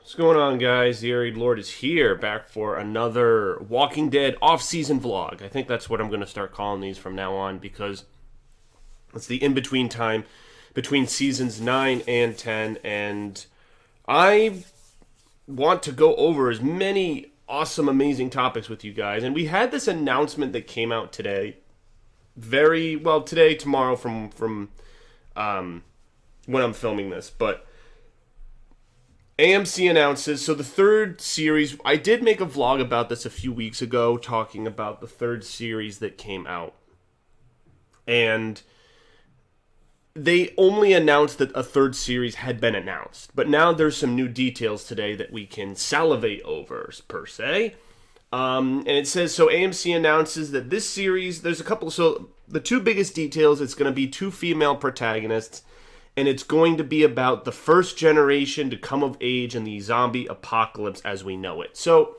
What's going on, guys? The Arid Lord is here, back for another Walking Dead off-season vlog. I think that's what I'm going to start calling these from now on, because it's the in-between time between seasons 9 and 10, and I want to go over as many awesome, amazing topics with you guys. And we had this announcement that came out today, today, tomorrow, from when I'm filming this, but AMC announces, so the third series, I did make a vlog about this a few weeks ago, talking about the third series that came out. And they only announced that a third series had been announced. But now there's some new details today that we can salivate over, per se. And it says, so AMC announces that this series, there's a couple, so the two biggest details, it's going to be two female protagonists. And it's going to be about the first generation to come of age in the zombie apocalypse as we know it. So,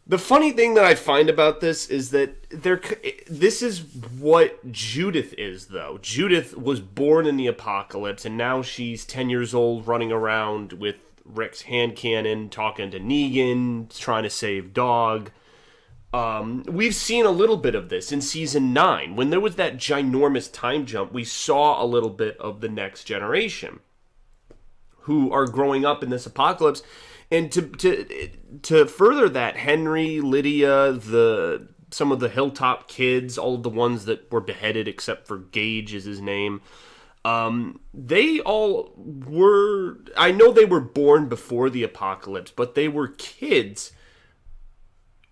the funny thing that I find about this is that this is what Judith is, though. Judith was born in the apocalypse, and now she's 10 years old, running around with Rick's hand cannon, talking to Negan, trying to save Dog. We've seen a little bit of this in season 9. When there was that ginormous time jump, we saw a little bit of the next generation who are growing up in this apocalypse. And to further that, Henry, Lydia, some of the Hilltop kids, all of the ones that were beheaded except for Gage is his name, they all were, I know they were born before the apocalypse, but they were kids.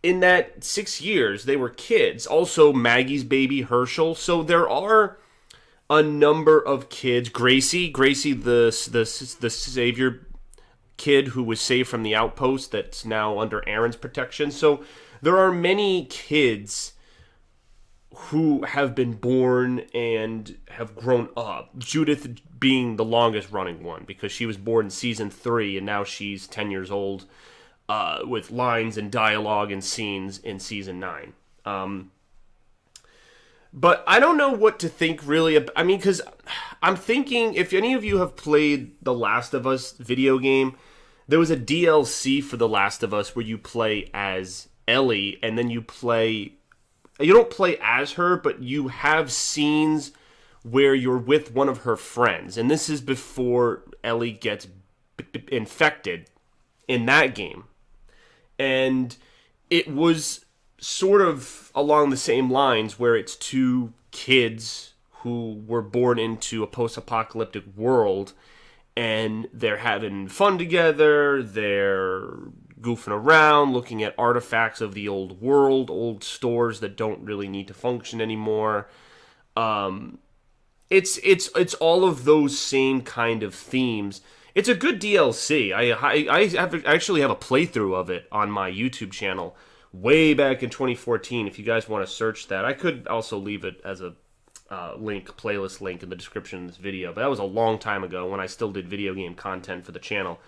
In that 6 years, they were kids. Also, Maggie's baby, Herschel. So there are a number of kids. Gracie, the savior kid who was saved from the outpost that's now under Aaron's protection. So there are many kids who have been born and have grown up. Judith being the longest running one, because she was born in season 3 and now she's 10 years old. With lines and dialogue and scenes in season 9. But I don't know what to think really. I mean, because I'm thinking, if any of you have played The Last of Us video game, there was a DLC for The Last of Us where you play as Ellie, and then you don't play as her, but you have scenes where you're with one of her friends. And this is before Ellie gets infected in that game. And it was sort of along the same lines, where it's two kids who were born into a post-apocalyptic world, and they're having fun together, they're goofing around, looking at artifacts of the old world, old stores that don't really need to function anymore. It's all of those same kind of themes. It's a good DLC. I actually have a playthrough of it on my YouTube channel way back in 2014. If you guys want to search that, I could also leave it as a playlist link in the description of this video. But that was a long time ago when I still did video game content for the channel.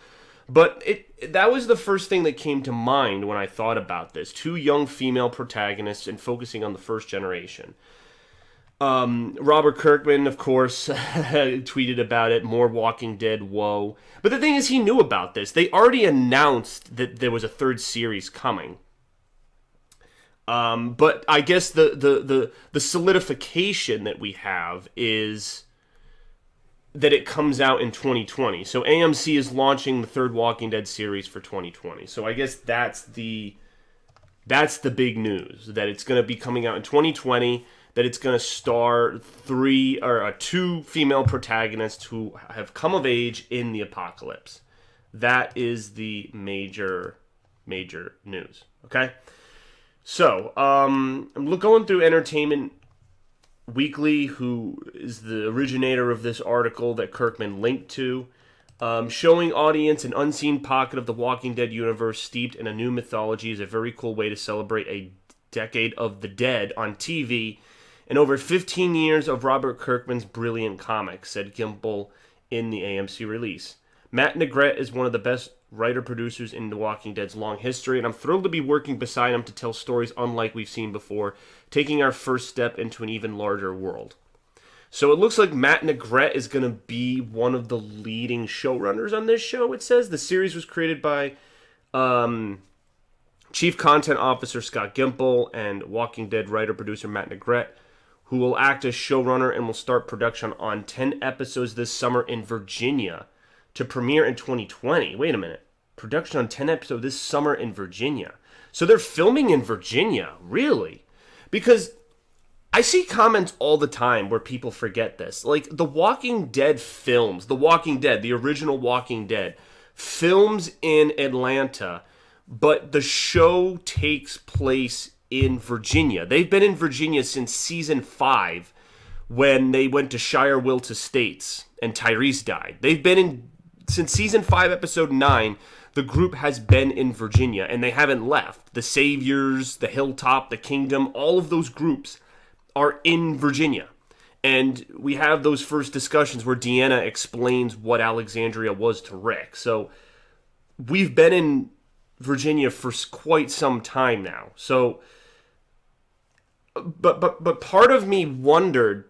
But that was the first thing that came to mind when I thought about this. Two young female protagonists and focusing on the first generation. Robert Kirkman, of course, tweeted about it, more Walking Dead, whoa. But the thing is, he knew about this. They already announced that there was a third series coming. But I guess the solidification that we have is that it comes out in 2020. So AMC is launching the third Walking Dead series for 2020. So I guess that's the big news, that it's going to be coming out in 2020. That it's going to star two female protagonists who have come of age in the apocalypse. That is the major news. Okay, so I'm going through Entertainment Weekly, who is the originator of this article that Kirkman linked to, showing audience an unseen pocket of the Walking Dead universe steeped in a new mythology is a very cool way to celebrate a decade of the dead on TV. And over 15 years of Robert Kirkman's brilliant comics, said Gimple in the AMC release. Matt Negrete is one of the best writer-producers in The Walking Dead's long history, and I'm thrilled to be working beside him to tell stories unlike we've seen before, taking our first step into an even larger world. So it looks like Matt Negrete is going to be one of the leading showrunners on this show, it says. The series was created by Chief Content Officer Scott Gimple and Walking Dead writer-producer Matt Negrete, who will act as showrunner and will start production on 10 episodes this summer in Virginia to premiere in 2020. Wait a minute. Production on 10 episodes this summer in Virginia. So they're filming in Virginia, really? Because I see comments all the time where people forget this. Like, The Walking Dead films, The Walking Dead, the original Walking Dead, films in Atlanta, but the show takes place in Virginia. They've been in Virginia since season 5 when they went to Shire Wilts Estates and Tyrese died. They've been in, since season 5, episode 9, the group has been in Virginia and they haven't left. The Saviors, the Hilltop, the Kingdom, all of those groups are in Virginia. And we have those first discussions where Deanna explains what Alexandria was to Rick. So we've been in Virginia for quite some time now. So, but part of me wondered,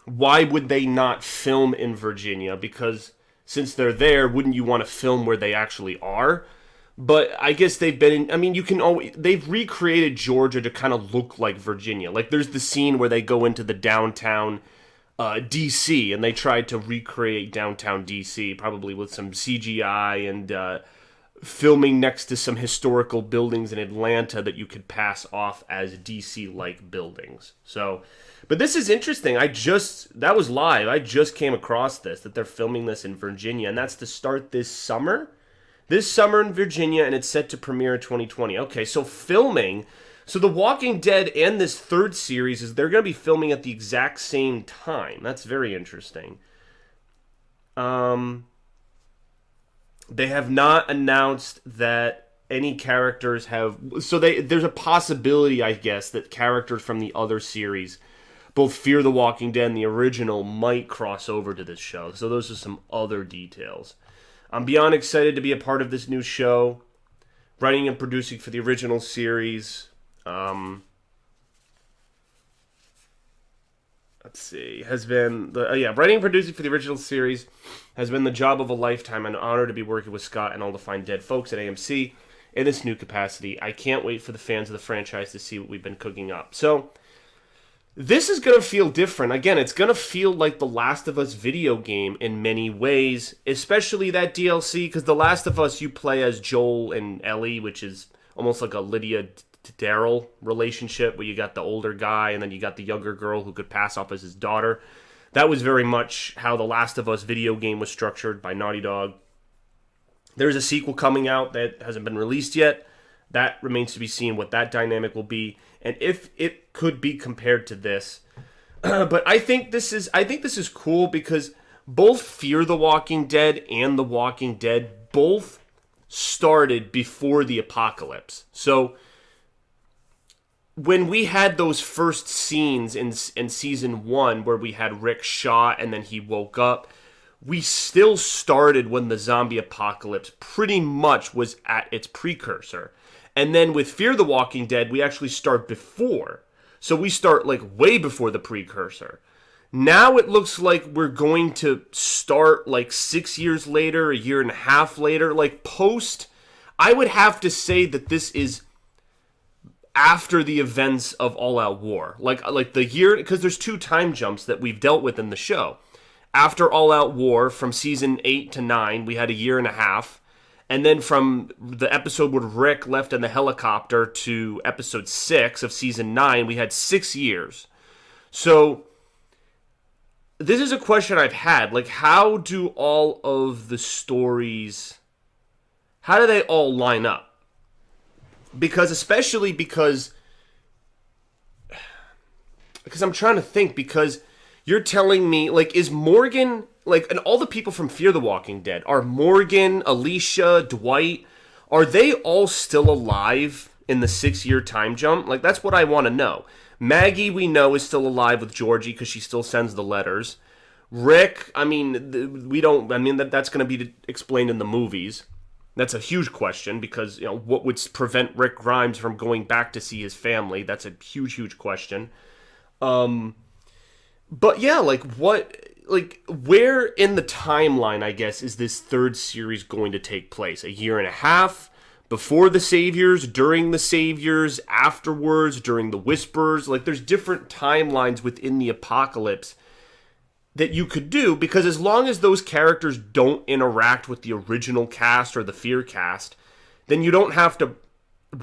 why would they not film in Virginia? Because since they're there, wouldn't you want to film where they actually are? But I guess they've been in, I mean, you can always, they've recreated Georgia to kind of look like Virginia. Like, there's the scene where they go into the downtown D.C. and they tried to recreate downtown D.C., probably with some CGI and filming next to some historical buildings in Atlanta that you could pass off as DC-like buildings. So, but this is interesting. That was live. I just came across this, that they're filming this in Virginia, and that's to start this summer. This summer in Virginia, and it's set to premiere in 2020. Okay, so filming. So The Walking Dead and this third series, they're going to be filming at the exact same time. That's very interesting. They have not announced that any characters have... So there's a possibility, I guess, that characters from the other series, both Fear the Walking Dead and the original, might cross over to this show. So those are some other details. I'm beyond excited to be a part of this new show. Writing and producing for the original series. Let's see. Writing and producing for the original series has been the job of a lifetime. An honor to be working with Scott and all the fine dead folks at AMC in this new capacity. I can't wait for the fans of the franchise to see what we've been cooking up. So, this is going to feel different. Again, it's going to feel like the Last of Us video game in many ways, especially that DLC, because The Last of Us, you play as Joel and Ellie, which is almost like a Lydia to Daryl relationship, where you got the older guy and then you got the younger girl who could pass off as his daughter. That was very much how The Last of Us video game was structured by Naughty Dog. There's a sequel coming out that hasn't been released yet. That remains to be seen what that dynamic will be, and if it could be compared to this. But I think this is cool because both Fear the Walking Dead and The Walking Dead both started before the apocalypse. So when we had those first scenes in season 1 where we had Rick shot and then he woke up, we still started when the zombie apocalypse pretty much was at its precursor. And then with Fear the Walking Dead, we actually start before. So we start like way before the precursor. Now it looks like we're going to start like 6 years later, a year and a half later, like post. I would have to say that this is after the events of All Out War. Like the year, because there's 2 time jumps that we've dealt with in the show. After All Out War, from season 8 to 9, we had a year and a half. And then from the episode where Rick left in the helicopter to episode 6 of season 9, we had 6 years. So this is a question I've had. Like, how do all of the stories, how do they all line up? Especially because I'm trying to think, because you're telling me, like, is Morgan, like, and all the people from Fear the Walking Dead, are Morgan, Alicia, Dwight, are they all still alive in the 6-year time jump? Like, that's what I want to know. Maggie, we know, is still alive with Georgie because she still sends the letters. Rick, I mean, that's going to be explained in the movies. That's a huge question because, you know, what would prevent Rick Grimes from going back to see his family? That's a huge, huge question. But yeah, where in the timeline, I guess, is this third series going to take place? A year and a half before the Saviors, during the Saviors, afterwards, during the Whispers? Like, there's different timelines within the Apocalypse that you could do, because as long as those characters don't interact with the original cast or the Fear cast, then you don't have to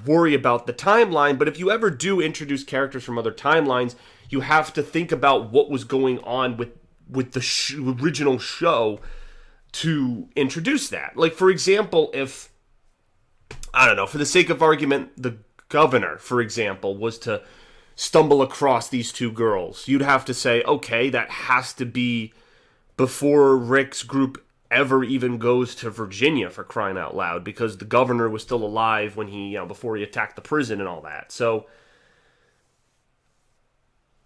worry about the timeline. But if you ever do introduce characters from other timelines, you have to think about what was going on with the original show to introduce that. Like, for example, if, I don't know, for the sake of argument, the governor, for example, was to stumble across these two girls, you'd have to say, okay, that has to be before Rick's group ever even goes to Virginia, for crying out loud, because the governor was still alive when he, before he attacked the prison and all that. So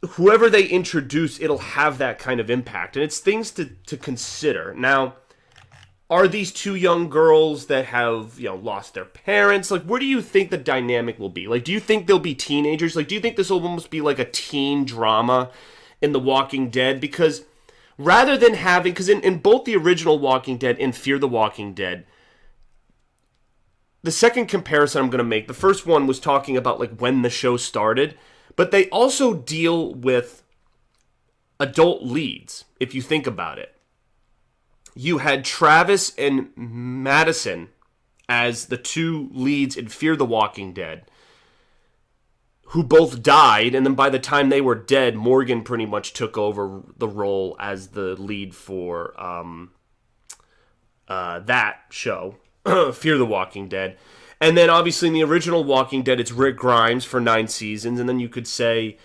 whoever they introduce, it'll have that kind of impact, and it's things to consider. Now, are these two young girls that have, lost their parents? Like, where do you think the dynamic will be? Like, do you think they'll be teenagers? Like, do you think this will almost be like a teen drama in The Walking Dead? Because rather than having, because in both the original Walking Dead and Fear the Walking Dead, the second comparison I'm going to make, the first one was talking about like when the show started, but they also deal with adult leads, if you think about it. You had Travis and Madison as the two leads in Fear the Walking Dead, who both died, and then by the time they were dead, Morgan pretty much took over the role as the lead for that show, Fear the Walking Dead. And then obviously in the original Walking Dead, it's Rick Grimes for 9 seasons, and then you could say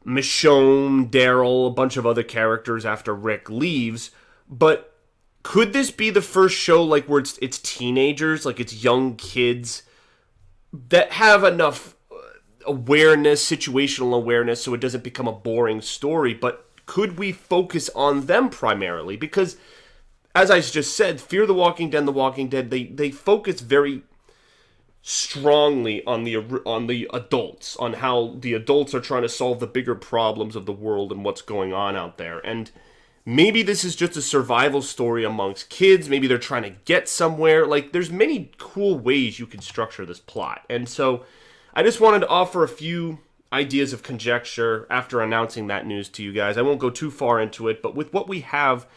Michonne, Daryl, a bunch of other characters after Rick leaves. But could this be the first show like where it's teenagers, like it's young kids that have enough awareness, situational awareness, so it doesn't become a boring story? But could we focus on them primarily? Because, as I just said, Fear the Walking Dead and The Walking Dead, they focus very strongly on the adults, on how the adults are trying to solve the bigger problems of the world and what's going on out there. And maybe this is just a survival story amongst kids. Maybe they're trying to get somewhere. Like, there's many cool ways you can structure this plot. And so I just wanted to offer a few ideas of conjecture after announcing that news to you guys. I won't go too far into it, but with what we have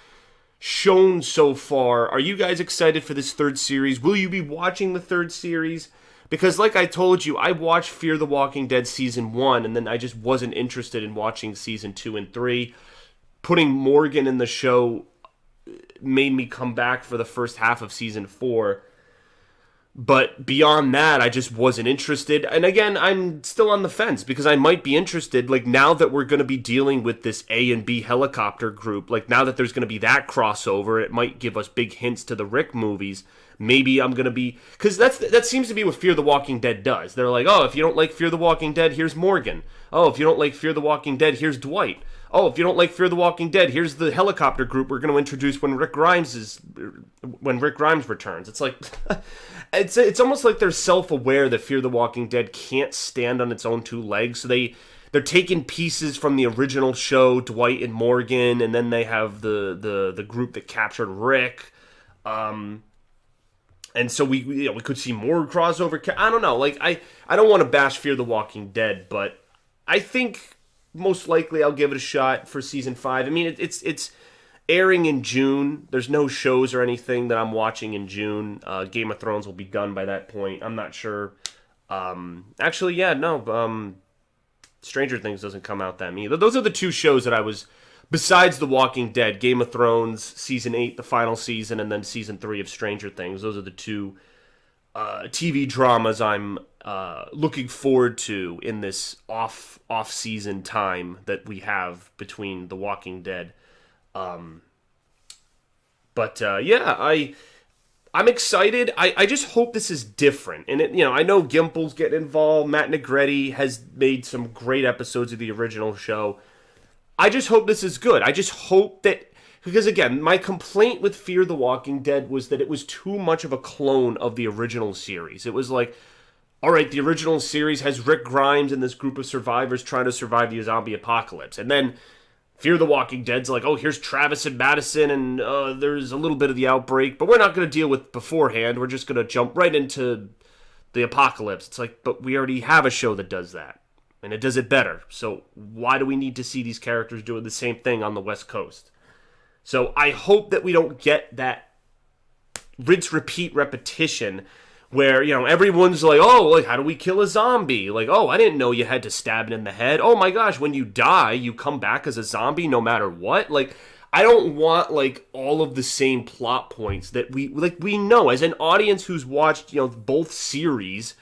shown so far, are you guys excited for this third series? Will you be watching the third series? Because like I told you, I watched Fear the Walking Dead Season 1, and then I just wasn't interested in watching Season 2 and 3. Putting Morgan in the show made me come back for the first half of Season 4. But beyond that, I just wasn't interested. And again, I'm still on the fence because I might be interested. Like, now that we're going to be dealing with this A and B helicopter group, like now that there's going to be that crossover, it might give us big hints to the Rick movies. Maybe I'm going to be... Because that seems to be what Fear the Walking Dead does. They're like, oh, if you don't like Fear the Walking Dead, here's Morgan. Oh, if you don't like Fear the Walking Dead, here's Dwight. Oh, if you don't like Fear the Walking Dead, here's the helicopter group we're going to introduce when Rick Grimes returns. It's like... It's almost like they're self-aware that Fear the Walking Dead can't stand on its own two legs, so they're taking pieces from the original show, Dwight and Morgan, and then they have the group that captured Rick, and so we could see more crossover. I don't know, like I don't want to bash Fear the Walking Dead, but I think most likely I'll give it a shot for season 5. I mean, it's airing in June. There's no shows or anything that I'm watching in June. Game of Thrones will be done by that point. I'm not sure. Actually, yeah, no. Stranger Things doesn't come out then either. Those are the two shows that I was, besides The Walking Dead, Game of Thrones, Season 8, the final season, and then Season 3 of Stranger Things. Those are the two TV dramas I'm looking forward to in this off-season time that we have between The Walking Dead. I'm excited. I just hope this is different. And I know Gimple's getting involved. Matt Negretti has made some great episodes of the original show. I just hope this is good. I just hope that, because again, my complaint with Fear the Walking Dead was that it was too much of a clone of the original series. It was like, all right, the original series has Rick Grimes and this group of survivors trying to survive the zombie apocalypse. And then Fear the Walking Dead's like, oh, here's Travis and Madison, and there's a little bit of the outbreak, but we're not going to deal with beforehand. We're just going to jump right into the apocalypse. It's like, but we already have a show that does that, and it does it better. So why do we need to see these characters doing the same thing on the West Coast? So I hope that we don't get that rinse, repeat, repetition where, everyone's like, oh, like, how do we kill a zombie? Like, oh, I didn't know you had to stab it in the head. Oh my gosh, when you die, you come back as a zombie no matter what. Like, I don't want, like, all of the same plot points that we know as an audience who's watched, both series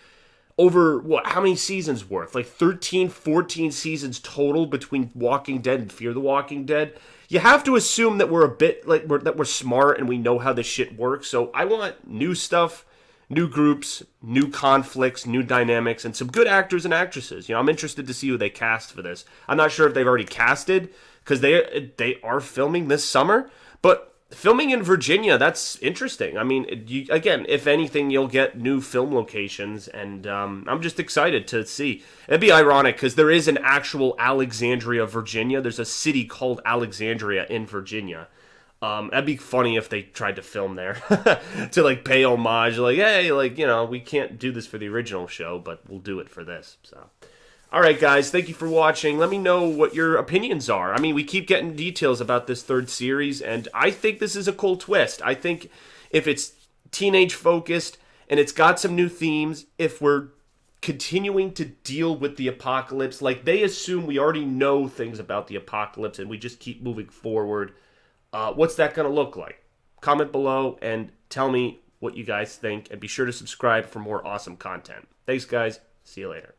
over, how many seasons worth? Like 13, 14 seasons total between Walking Dead and Fear the Walking Dead. You have to assume that we're a bit, like, that we're smart and we know how this shit works. So I want new stuff, new groups, new conflicts, new dynamics, and some good actors and actresses. I'm interested to see who they cast for this. I'm not sure if they've already casted, because they are filming this summer, but filming in Virginia, that's interesting. I mean, again, if anything, you'll get new film locations, and I'm just excited to see. It'd be ironic, because there is an actual Alexandria, Virginia. There's a city called Alexandria in Virginia. That'd be funny if they tried to film there to, like, pay homage. Like, hey, like, we can't do this for the original show, but we'll do it for this. So, all right, guys, thank you for watching. Let me know what your opinions are. I mean, we keep getting details about this third series, and I think this is a cool twist. I think if it's teenage-focused and it's got some new themes, if we're continuing to deal with the apocalypse, like they assume we already know things about the apocalypse and we just keep moving forward, what's that going to look like? Comment below and tell me what you guys think, and be sure to subscribe for more awesome content. Thanks, guys. See you later.